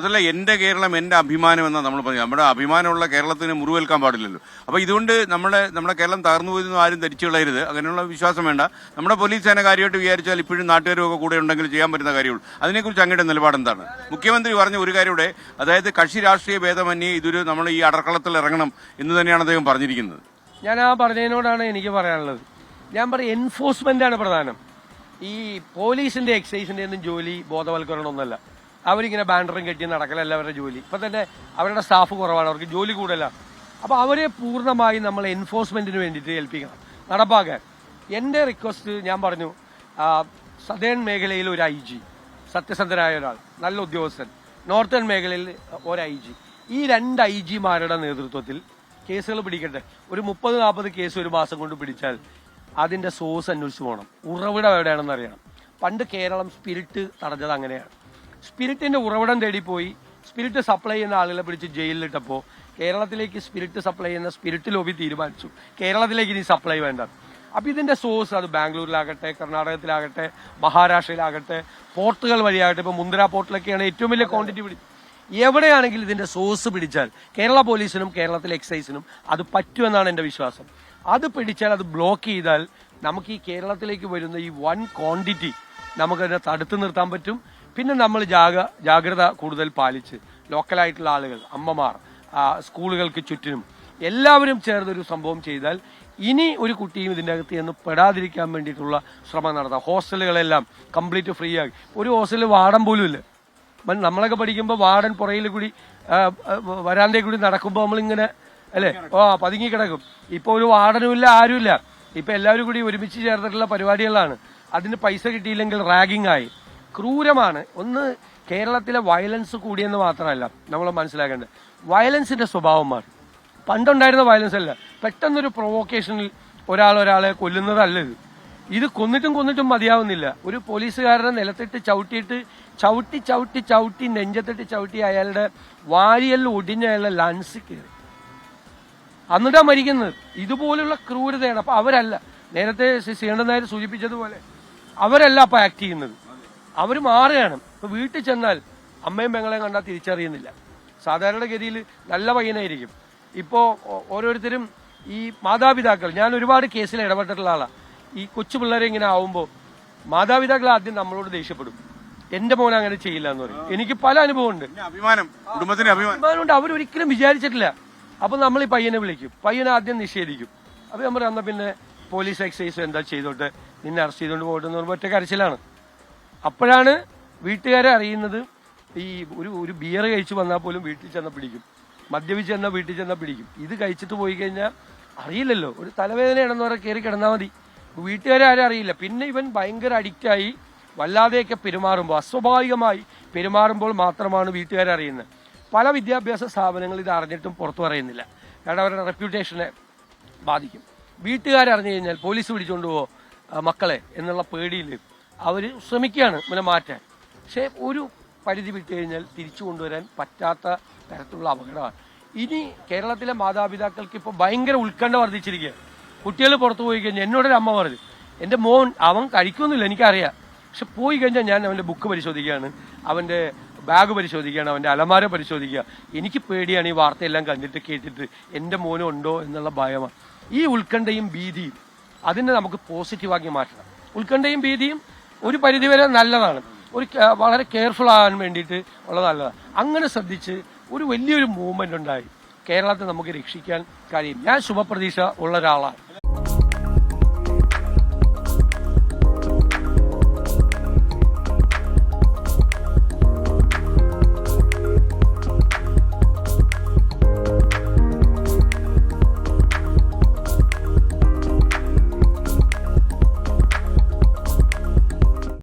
അതല്ല എൻ്റെ കേരളം എൻ്റെ അഭിമാനം എന്നാണ് നമ്മൾ പറഞ്ഞത്. നമ്മുടെ അഭിമാനമുള്ള കേരളത്തിന് മുറിവേൽക്കാൻ പാടില്ലല്ലോ. അപ്പോൾ ഇതുകൊണ്ട് നമ്മുടെ കേരളം തകർന്നു പോയതൊന്നും ആരും ധരിച്ചു കളയരുത്. അങ്ങനെയുള്ള വിശ്വാസം വേണ്ട. നമ്മുടെ പോലീസ് സേന കാര്യമായിട്ട് വിചാരിച്ചാൽ ഇപ്പോഴും നാട്ടുകാരും ഒക്കെ കൂടെ ഉണ്ടെങ്കിൽ ചെയ്യാൻ പറ്റുന്ന കാര്യമുള്ളൂ. അതിനെക്കുറിച്ച് അങ്ങയുടെ നിലപാടെന്താണ്? മുഖ്യമന്ത്രി പറഞ്ഞ ഒരു കാര്യയുടെ, അതായത് കക്ഷി രാഷ്ട്രീയ ഭേദമന്യേ ഇതൊരു നമ്മൾ ഈ അടർക്കളത്തിൽ ഇറങ്ങണം എന്ന് തന്നെയാണ് അദ്ദേഹം പറഞ്ഞിരിക്കുന്നത്. ഞാൻ ആ പറഞ്ഞതിനോടാണ് എനിക്ക് പറയാനുള്ളത്. ഞാൻ പറയും എൻഫോഴ്സ്മെന്റാണ് പ്രധാനം. ഈ പോലീസിന്റെ എക്സൈസിന്റെ ഒന്നും ജോലി ബോധവൽക്കരണമൊന്നുമല്ല. അവരിങ്ങനെ ബാനറും കെട്ടി നടക്കലല്ല അവരുടെ ജോലി. ഇപ്പം തന്നെ അവരുടെ സ്റ്റാഫ് കുറവാണ്, അവർക്ക് ജോലി കൂടുതല. അപ്പോൾ അവരെ പൂർണ്ണമായി നമ്മൾ എൻഫോഴ്സ്മെന്റിന് വേണ്ടിയിട്ട് ഏൽപ്പിക്കണം, നടപ്പാക്കാൻ. എൻ്റെ റിക്വസ്റ്റ് ഞാൻ പറഞ്ഞു, സദേൺ മേഖലയിൽ ഒരു IG, സത്യസന്ധനായ ഒരാൾ, നല്ല ഉദ്യോഗസ്ഥൻ. നോർത്തേൺ മേഖലയിൽ ഒരു IG. ഈ 2 IG-മാരുടെ നേതൃത്വത്തിൽ കേസുകൾ പിടിക്കട്ടെ. ഒരു 30-40 കേസ് ഒരു മാസം കൊണ്ട് പിടിച്ചാൽ അതിന്റെ സോഴ്സ് അന്വേഷിച്ച് പോകണം, ഉറവിടം എവിടെയാണെന്ന് അറിയണം. പണ്ട് കേരളം സ്പിരിറ്റ് തടഞ്ഞത് അങ്ങനെയാണ്. സ്പിരിറ്റിന്റെ ഉറവിടം തേടിപ്പോയി സ്പിരിറ്റ് സപ്ലൈ ചെയ്യുന്ന ആളുകളെ പിടിച്ച് ജയിലിലിട്ടപ്പോൾ കേരളത്തിലേക്ക് സ്പിരിറ്റ് സപ്ലൈ ചെയ്യുന്ന സ്പിരിറ്റ് ലോബി തീരുമാനിച്ചു കേരളത്തിലേക്ക് ഇനി സപ്ലൈ വേണ്ട. അപ്പൊ ഇതിന്റെ സോഴ്സ് അത് ബാംഗ്ലൂരിലാകട്ടെ, കർണാടകത്തിലാകട്ടെ, മഹാരാഷ്ട്രയിലാകട്ടെ, പോർട്ടുകൾ വഴിയാകട്ടെ. ഇപ്പൊ മുന്ദ്ര പോർട്ടിലൊക്കെയാണ് ഏറ്റവും വലിയ ക്വാണ്ടിറ്റി പിടിച്ചത്. എവിടെയാണെങ്കിലും ഇതിന്റെ സോഴ്സ് പിടിച്ചാൽ കേരള പോലീസിനും കേരളത്തിലെ എക്സൈസിനും അത് പറ്റുമെന്നാണ് എന്റെ വിശ്വാസം. അത് പിടിച്ചാൽ, അത് ബ്ലോക്ക് ചെയ്താൽ നമുക്ക് ഈ കേരളത്തിലേക്ക് വരുന്ന ഈ വൻ ക്വാണ്ടിറ്റി നമുക്കതിനെ തടുത്തു നിർത്താൻ പറ്റും. പിന്നെ നമ്മൾ ജാഗ്രത കൂടുതൽ പാലിച്ച് ലോക്കലായിട്ടുള്ള ആളുകൾ, അമ്മമാർ, സ്കൂളുകൾക്ക് ചുറ്റിനും എല്ലാവരും ചേർന്നൊരു സംഭവം ചെയ്താൽ ഇനി ഒരു കുട്ടിയും ഇതിൻ്റെ അകത്ത് നിന്ന് പെടാതിരിക്കാൻ വേണ്ടിയിട്ടുള്ള ശ്രമം നടത്താം. ഹോസ്റ്റലുകളെല്ലാം കംപ്ലീറ്റ് ഫ്രീ ആക്കി. ഒരു ഹോസ്റ്റലിൽ വാർഡൻ പോലും ഇല്ല. നമ്മളൊക്കെ പഠിക്കുമ്പോൾ വാർഡൻ പുറയിൽ കൂടി വരാന്തയിൽ കൂടി നടക്കുമ്പോൾ നമ്മളിങ്ങനെ അല്ലേ പതുങ്ങി കിടക്കും. ഇപ്പൊ ഒരു വാർഡനും ഇല്ല, ആരുമില്ല. ഇപ്പൊ എല്ലാവരും കൂടി ഒരുമിച്ച് ചേർന്നിട്ടുള്ള പരിപാടികളാണ്. അതിന് പൈസ കിട്ടിയില്ലെങ്കിൽ റാഗിംഗ് ആയി. ക്രൂരമാണ്. ഒന്ന് കേരളത്തിലെ വയലൻസ് കൂടിയെന്ന് മാത്രമല്ല നമ്മൾ മനസ്സിലാക്കേണ്ടത്, വയലൻസിന്റെ സ്വഭാവം മാറി. പണ്ടുണ്ടായിരുന്ന വയലൻസ് അല്ല, പെട്ടെന്നൊരു പ്രൊവോക്കേഷനിൽ ഒരാളെ കൊല്ലുന്നതല്ല ഇത്. ഇത് കൊന്നിട്ടും മതിയാവുന്നില്ല. ഒരു പോലീസുകാരനെ നിലത്തിട്ട് ചവിട്ടി നെഞ്ചത്തിട്ട് ചവിട്ടി അയാളുടെ വാരിയെല്ലാം ഒടിഞ്ഞ അയാളുടെ ലൻസ് കയറി, എന്നിട്ടാ മരിക്കുന്നത്. ഇതുപോലുള്ള ക്രൂരതയാണ്. അപ്പൊ അവരല്ല, നേരത്തെ ശ്രീകണ്ഠൻ നായർ സൂചിപ്പിച്ചതുപോലെ അവരല്ല അപ്പൊ ആക്ട് ചെയ്യുന്നത്, അവർ മാറുകയാണ്. ഇപ്പൊ വീട്ടിൽ ചെന്നാൽ അമ്മയും പെങ്ങളെയും കണ്ടാൽ തിരിച്ചറിയുന്നില്ല. സാധാരണഗതിയിൽ നല്ല പയ്യനായിരിക്കും. ഇപ്പോ ഓരോരുത്തരും ഈ മാതാപിതാക്കൾ, ഞാൻ ഒരുപാട് കേസിൽ ഇടപെട്ടിട്ടുള്ള ആളാണ്. ഈ കൊച്ചു പിള്ളേരെ ഇങ്ങനെ ആവുമ്പോൾ മാതാപിതാക്കൾ ആദ്യം നമ്മളോട് ദേഷ്യപ്പെടും. എന്റെ മോൻ അങ്ങനെ ചെയ്യില്ല എന്ന് പറയും. എനിക്ക് പല അനുഭവമുണ്ട്. അഭിമാനമുണ്ട്. അവരൊരിക്കലും വിചാരിച്ചിട്ടില്ല. അപ്പൊ നമ്മൾ ഈ പയ്യനെ വിളിക്കും, പയ്യനെ ആദ്യം നിഷേധിക്കും. അപ്പൊ നമ്മൾ അന്ന പിന്നെ പോലീസ് എക്സൈസ് എന്താ ചെയ്തോട്ടെ, നിന്നെ അറസ്റ്റ് ചെയ്തോണ്ട് പോകട്ടെന്ന് പറയുമ്പോൾ ഒറ്റ കരച്ചിലാണ്. അപ്പോഴാണ് വീട്ടുകാരെ അറിയുന്നത്, ഈ ഒരു ബിയർ കഴിച്ചു വന്നാൽ പോലും വീട്ടിൽ ചെന്നാൽ പിടിക്കും, മദ്യപിച്ച് ചെന്നാൽ വീട്ടിൽ ചെന്നാൽ പിടിക്കും. ഇത് കഴിച്ചിട്ട് പോയി കഴിഞ്ഞാൽ അറിയില്ലല്ലോ, ഒരു തലവേദനയാണെന്ന് പറഞ്ഞാൽ കയറി കിടന്നാൽ മതി. വീട്ടുകാരെ ആരും അറിയില്ല. പിന്നെ ഇവൻ ഭയങ്കര അഡിക്റ്റായി വല്ലാതെയൊക്കെ പെരുമാറുമ്പോൾ, അസ്വാഭാവികമായി പെരുമാറുമ്പോൾ മാത്രമാണ് വീട്ടുകാരെ അറിയുന്നത്. പല വിദ്യാഭ്യാസ സ്ഥാപനങ്ങൾ ഇത് അറിഞ്ഞിട്ടും പുറത്തു പറയുന്നില്ല. കാരണം അവരുടെ റെപ്യൂട്ടേഷനെ ബാധിക്കും. വീട്ടുകാരറിഞ്ഞു കഴിഞ്ഞാൽ പോലീസ് പിടിച്ചുകൊണ്ട് പോവോ മക്കളെ എന്നുള്ള പേടിയിൽ അവർ ശ്രമിക്കുകയാണ് ഇങ്ങനെ മാറ്റാൻ. പക്ഷേ ഒരു പരിധി വിട്ടു കഴിഞ്ഞാൽ തിരിച്ചു കൊണ്ടുവരാൻ പറ്റാത്ത തരത്തിലുള്ള അപകടമാണ്. ഇനി കേരളത്തിലെ മാതാപിതാക്കൾക്ക് ഇപ്പോൾ ഭയങ്കര ഉത്കണ്ഠ വർദ്ധിച്ചിരിക്കുക. കുട്ടികൾ പുറത്തു പോയി കഴിഞ്ഞാൽ എന്നോടൊരു അമ്മ പറഞ്ഞു, എൻ്റെ മോൻ അവൻ കഴിക്കുമെന്നില്ല എനിക്കറിയാം, പക്ഷെ പോയി കഴിഞ്ഞാൽ ഞാൻ അവൻ്റെ ബുക്ക് പരിശോധിക്കുകയാണ്, അവൻ്റെ ബാഗ് പരിശോധിക്കുകയാണ്, അവൻ്റെ അലമാര പരിശോധിക്കുക. എനിക്ക് പേടിയാണ് ഈ വാർത്തയെല്ലാം കണ്ടിട്ട് കേട്ടിട്ട് എൻ്റെ മോനും ഉണ്ടോ എന്നുള്ള ഭയമാണ്. ഈ ഉത്കണ്ഠയും ഭീതിയും അതിനെ നമുക്ക് പോസിറ്റീവാക്കി മാറ്റണം. ഉത്കണ്ഠയും ഭീതിയും ഒരു പരിധിവരെ നല്ലതാണ്, വളരെ കെയർഫുൾ ആകാൻ വേണ്ടിയിട്ട് ഉള്ളത് നല്ലതാണ്. അങ്ങനെ ശ്രദ്ധിച്ച് ഒരു വലിയൊരു മൂവ്മെന്റ് ഉണ്ടായി കേരളത്തെ നമുക്ക് രക്ഷിക്കാൻ കഴിയും. ഞാൻ ശുഭപ്രതീക്ഷ ഉള്ള ഒരാളാണ്.